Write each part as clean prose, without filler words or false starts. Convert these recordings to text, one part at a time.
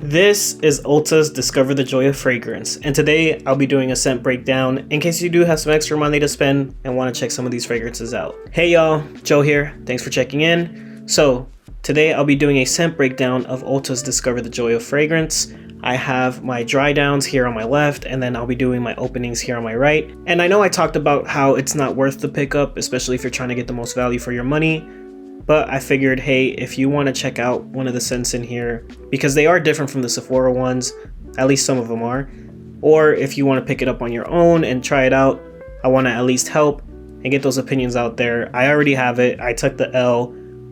This is Ulta's Discover the Joy of Fragrance, and today I'll be doing a scent breakdown in case you do have some extra money to spend and want to check some of these fragrances out. Hey y'all, Joe here, thanks for checking in. So, today I'll be doing a scent breakdown of Ulta's Discover the Joy of Fragrance. I have my dry downs here on my left, and then I'll be doing my openings here on my right. And I know I talked about how it's not worth the pickup, especially if you're trying to get the most value for your money. But I figured, hey, if you want to check out one of the scents in here, because they are different from the Sephora ones, at least some of them are, or if you want to pick it up on your own and try it out, I want to at least help and get those opinions out there. I already have it. I took the L.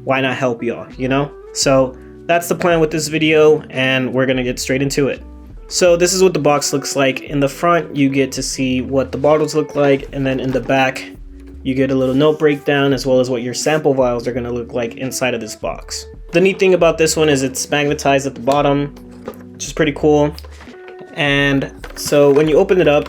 Why not help y'all, you know? So that's the plan with this video, and we're going to get straight into it. So this is what the box looks like. In the front, you get to see what the bottles look like, and then in the back, you get a little note breakdown as well as what your sample vials are going to look like inside of this box. The neat thing about this one is it's magnetized at the bottom, which is pretty cool. And so when you open it up,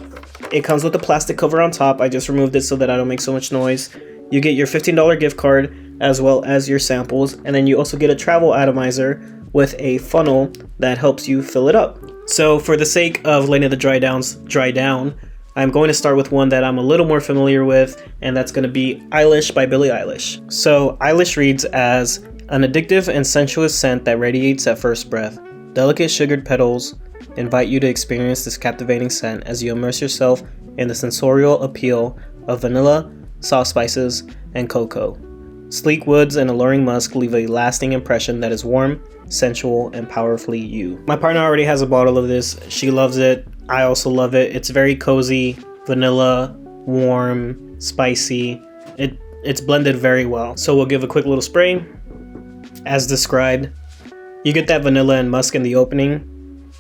it comes with a plastic cover on top. I just removed it so that I don't make so much noise. You get your $15 gift card as well as your samples, and then you also get a travel atomizer with a funnel that helps you fill it up. So for the sake of letting the dry down, I'm going to start with one that I'm a little more familiar with, and that's going to be Eilish by Billie Eilish. So Eilish reads as an addictive and sensuous scent that radiates at first breath. Delicate sugared petals invite you to experience this captivating scent as you immerse yourself in the sensorial appeal of vanilla, soft spices, and cocoa. Sleek woods and alluring musk leave a lasting impression that is warm, sensual, and powerfully you. My partner already has a bottle of this. She loves it. I also love it. It's very cozy, vanilla, warm, spicy. It's blended very well. So we'll give a quick little spray. As described, you get that vanilla and musk in the opening.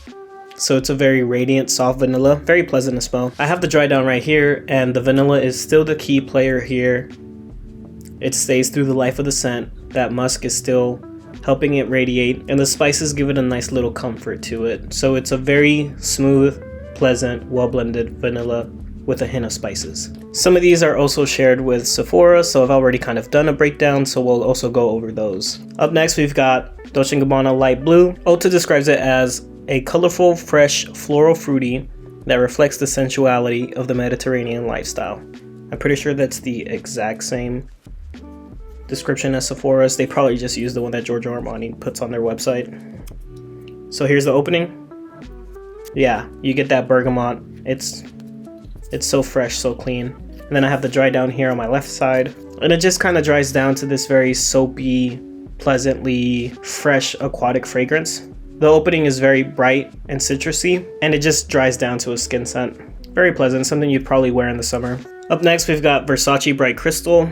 So it's a very radiant, soft vanilla, very pleasant to smell. I have the dry down right here, and the vanilla is still the key player here. It stays through the life of the scent. That musk is still helping it radiate, and the spices give it a nice little comfort to it. So it's a very smooth, pleasant, well-blended vanilla with a hint of spices. Some of these are also shared with Sephora, so I've already kind of done a breakdown, so we'll also go over those. Up next, we've got Dolce & Gabbana Light Blue. Ulta describes it as a colorful, fresh, floral fruity that reflects the sensuality of the Mediterranean lifestyle. I'm pretty sure that's the exact same description as Sephora's. They probably just used the one that Giorgio Armani puts on their website. So here's the opening. Yeah, you get that bergamot. It's so fresh, so clean. And then I have the dry down here on my left side, and it just kind of dries down to this very soapy, pleasantly fresh aquatic fragrance. The opening is very bright and citrusy, and it just dries down to a skin scent. Very pleasant, something you'd probably wear in the summer. Up next, we've got Versace Bright Crystal.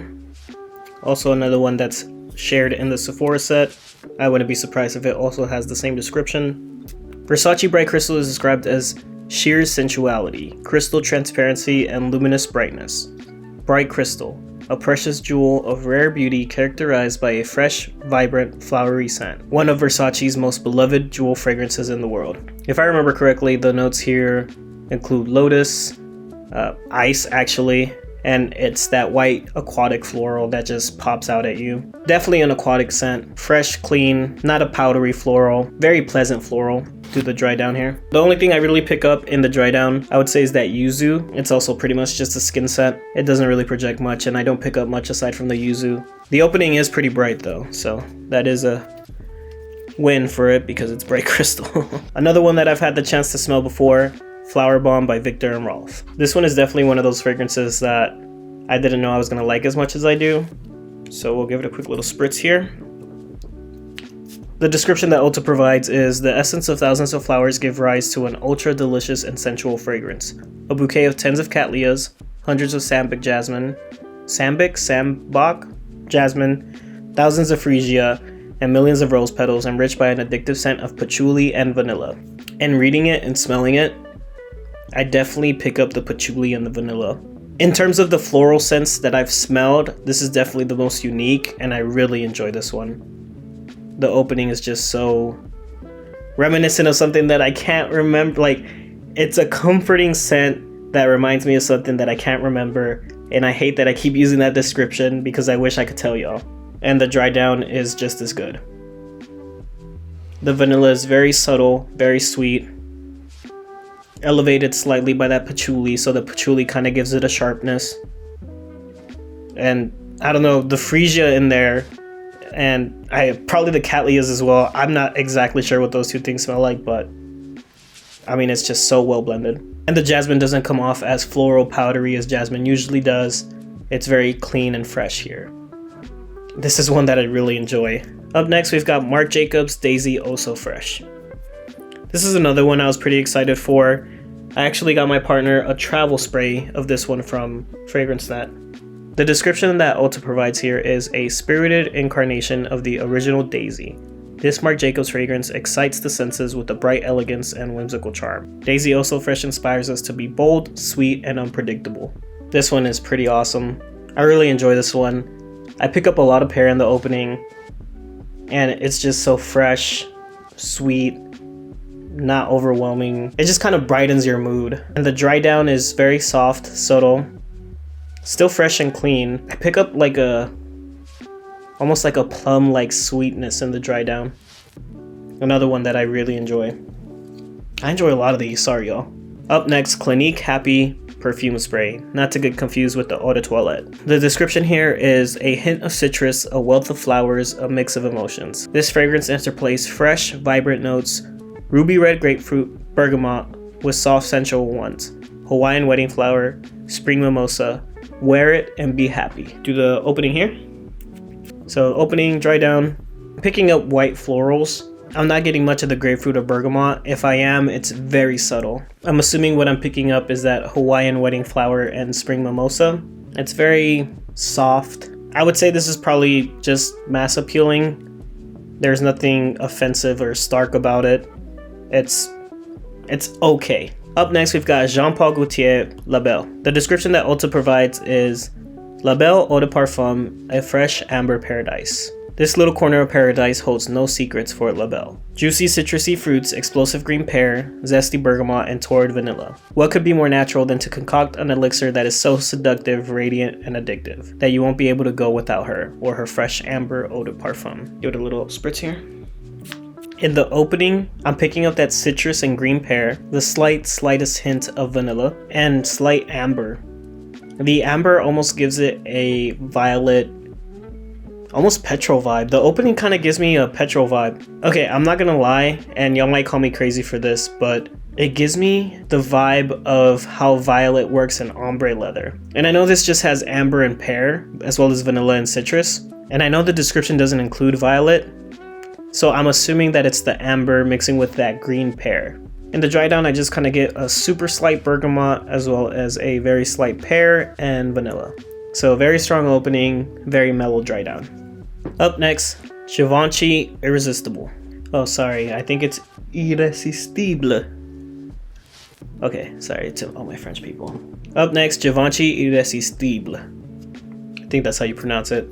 Also another one that's shared in the Sephora set. I wouldn't be surprised if it also has the same description. Versace Bright Crystal is described as sheer sensuality, crystal transparency, and luminous brightness. Bright Crystal, a precious jewel of rare beauty characterized by a fresh, vibrant, flowery scent. One of Versace's most beloved jewel fragrances in the world. If I remember correctly, the notes here include lotus, ice actually, and it's that white aquatic floral that just pops out at you. Definitely an aquatic scent. Fresh, clean, not a powdery floral. Very pleasant floral. Do the dry down here. The only thing I really pick up in the dry down, I would say, is that yuzu. It's also pretty much just a skin scent. It doesn't really project much, and I don't pick up much aside from the yuzu. The opening is pretty bright though, so that is a win for it because it's Bright Crystal. Another one that I've had the chance to smell before, Flower Bomb by Viktor and Rolf. This one is definitely one of those fragrances that I didn't know I was going to like as much as I do. So we'll give it a quick little spritz here. The description that Ulta provides is the essence of thousands of flowers give rise to an ultra delicious and sensual fragrance. A bouquet of tens of cattleyas, hundreds of sambic jasmine, thousands of freesia, and millions of rose petals enriched by an addictive scent of patchouli and vanilla. And reading it and smelling it, I definitely pick up the patchouli and the vanilla. In terms of the floral scents that I've smelled, this is definitely the most unique, and I really enjoy this one. The opening is just so reminiscent of something that I can't remember. Like, it's a comforting scent that reminds me of something that I can't remember, and I hate that I keep using that description because I wish I could tell y'all. And the dry down is just as good. The vanilla is very subtle, very sweet, elevated slightly by that patchouli, so the patchouli kind of gives it a sharpness. And I don't know, the freesia in there, and probably the cattleyas as well. I'm not exactly sure what those two things smell like, but I mean, it's just so well blended. And the jasmine doesn't come off as floral powdery as jasmine usually does. It's very clean and fresh here. This is one that I really enjoy. Up next, we've got Marc Jacobs Daisy Oh So Fresh. This is another one I was pretty excited for. I actually got my partner a travel spray of this one from Fragrance Net. The description that Ulta provides here is a spirited incarnation of the original Daisy. This Marc Jacobs fragrance excites the senses with a bright elegance and whimsical charm. Daisy Oh So Fresh inspires us to be bold, sweet, and unpredictable. This one is pretty awesome. I really enjoy this one. I pick up a lot of pear in the opening, and it's just so fresh, sweet, not overwhelming. It just kind of brightens your mood. And the dry down is very soft, subtle, still fresh and clean. I pick up like almost like a plum-like sweetness in the dry down. Another one that I really enjoy. I enjoy a lot of these, sorry y'all. Up next, Clinique Happy Perfume Spray, not to get confused with the Eau de Toilette. The description here is a hint of citrus, a wealth of flowers, a mix of emotions. This fragrance interplays fresh, vibrant notes, ruby red grapefruit, bergamot, with soft sensual ones, Hawaiian wedding flower, spring mimosa. Wear it and be happy. Do the opening here. So opening, dry down, picking up white florals. I'm not getting much of the grapefruit or bergamot. If I am, it's very subtle. I'm assuming what I'm picking up is that Hawaiian wedding flower and spring mimosa. It's very soft. I would say this is probably just mass appealing. There's nothing offensive or stark about it. It's okay. Up next, we've got Jean Paul Gaultier La Belle. The description that Ulta provides is La Belle Eau de Parfum, a fresh amber paradise. This little corner of paradise holds no secrets for La Belle. Juicy citrusy fruits, explosive green pear, zesty bergamot, and torrid vanilla. What could be more natural than to concoct an elixir that is so seductive, radiant, and addictive that you won't be able to go without her or her fresh amber eau de parfum. Give it a little spritz here. In the opening, I'm picking up that citrus and green pear, the slightest hint of vanilla, and slight amber. The amber almost gives it a violet, almost petrol vibe. The opening kind of gives me a petrol vibe. Okay, I'm not gonna lie, and y'all might call me crazy for this, but it gives me the vibe of how violet works in ombre leather. And I know this just has amber and pear, as well as vanilla and citrus. And I know the description doesn't include violet, so I'm assuming that it's the amber mixing with that green pear. In the dry down, I just kind of get a super slight bergamot, as well as a very slight pear and vanilla. So very strong opening, very mellow dry down. Up next, Givenchy Irresistible. Oh, sorry, I think it's Irresistible. Okay, sorry to all my French people. Up next, Givenchy Irresistible. I think that's how you pronounce it.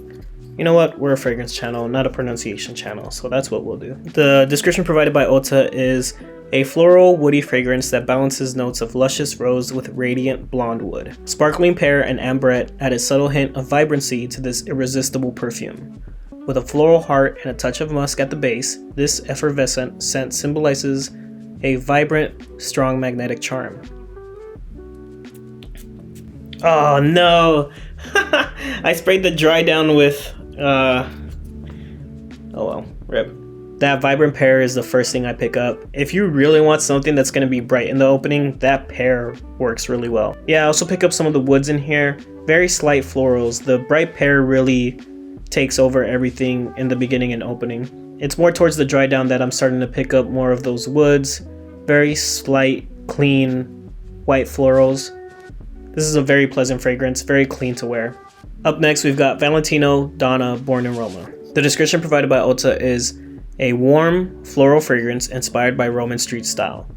You know what? We're a fragrance channel, not a pronunciation channel, so that's what we'll do. The description provided by Ulta is a floral, woody fragrance that balances notes of luscious rose with radiant blonde wood. Sparkling pear and amberette add a subtle hint of vibrancy to this irresistible perfume. With a floral heart and a touch of musk at the base, this effervescent scent symbolizes a vibrant, strong magnetic charm. Oh no! I sprayed the dry down with, oh well, rip. That vibrant pear is the first thing I pick up. If you really want something that's going to be bright in the opening, that pear works really well. Yeah, I also pick up some of the woods in here. Very slight florals. The bright pear really takes over everything in the beginning and opening. It's more towards the dry down that I'm starting to pick up more of those woods. Very slight, clean, white florals. This is a very pleasant fragrance, very clean to wear. Up next, we've got Valentino Donna Born in Roma. The description provided by Ulta is a warm, floral fragrance inspired by Roman street style.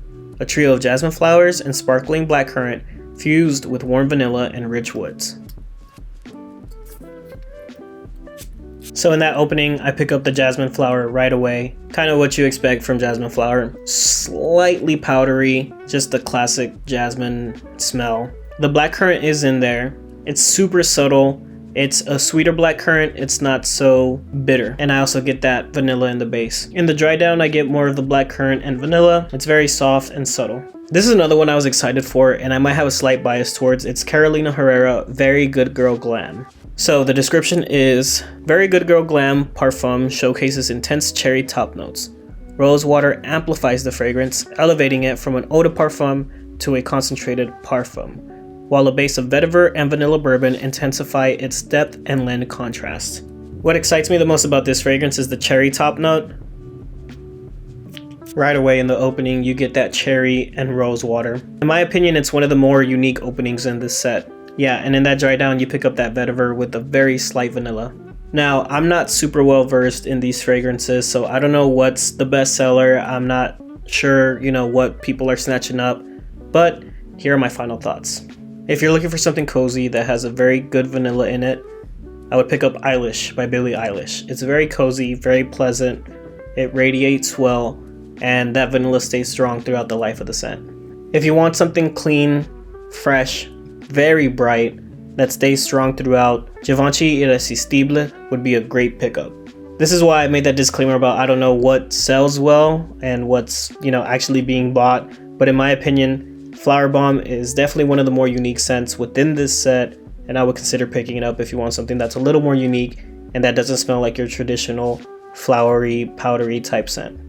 A trio of jasmine flowers and sparkling blackcurrant fused with warm vanilla and rich woods. So in that opening, I pick up the jasmine flower right away. Kind of what you expect from jasmine flower. Slightly powdery, just the classic jasmine smell. The blackcurrant is in there. It's super subtle, It's a sweeter blackcurrant, it's not so bitter, and I also get that vanilla in the base. In the dry down, I get more of the blackcurrant and vanilla. It's very soft and subtle. This is another one I was excited for, and I might have a slight bias towards. It's Carolina Herrera Very Good Girl Glam. So the description is, Very Good Girl Glam Parfum showcases intense cherry top notes. Rose water amplifies the fragrance, elevating it from an eau de parfum to a concentrated parfum, while a base of vetiver and vanilla bourbon intensify its depth and lend contrast. What excites me the most about this fragrance is the cherry top note. Right away in the opening, you get that cherry and rose water. In my opinion, it's one of the more unique openings in this set. Yeah, and in that dry down, you pick up that vetiver with a very slight vanilla. Now, I'm not super well versed in these fragrances, so I don't know what's the best seller. I'm not sure, what people are snatching up, but here are my final thoughts. If you're looking for something cozy that has a very good vanilla in it, I would pick up Eilish by Billie Eilish. It's very cozy, very pleasant, it radiates well, and that vanilla stays strong throughout the life of the scent. If you want something clean, fresh, very bright, that stays strong throughout, Givenchy Irresistible would be a great pickup. This is why I made that disclaimer about I don't know what sells well and what's, actually being bought, but in my opinion, Flower Bomb is definitely one of the more unique scents within this set, and I would consider picking it up if you want something that's a little more unique and that doesn't smell like your traditional flowery, powdery type scent.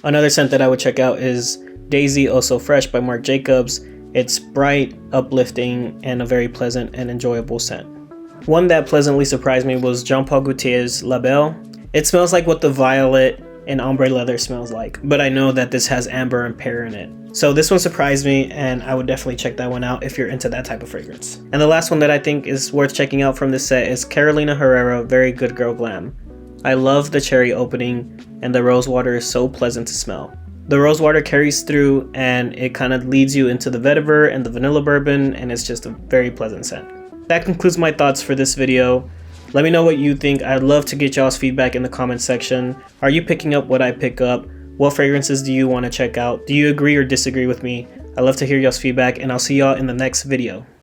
Another scent that I would check out is Daisy Oh So Fresh by Marc Jacobs. It's bright, uplifting, and a very pleasant and enjoyable scent. One that pleasantly surprised me was Jean Paul Gaultier's La Belle. It smells like what the violet in ombre leather smells like, but I know that this has amber and pear in it. So this one surprised me, and I would definitely check that one out if you're into that type of fragrance. And the last one that I think is worth checking out from this set is Carolina Herrera Very Good Girl Glam. I love the cherry opening, and the rose water is so pleasant to smell. The rose water carries through and it kind of leads you into the vetiver and the vanilla bourbon, and it's just a very pleasant scent. That concludes my thoughts for this video. Let me know what you think. I'd love to get y'all's feedback in the comment section. Are you picking up what I pick up? What fragrances do you want to check out? Do you agree or disagree with me? I'd love to hear y'all's feedback, and I'll see y'all in the next video.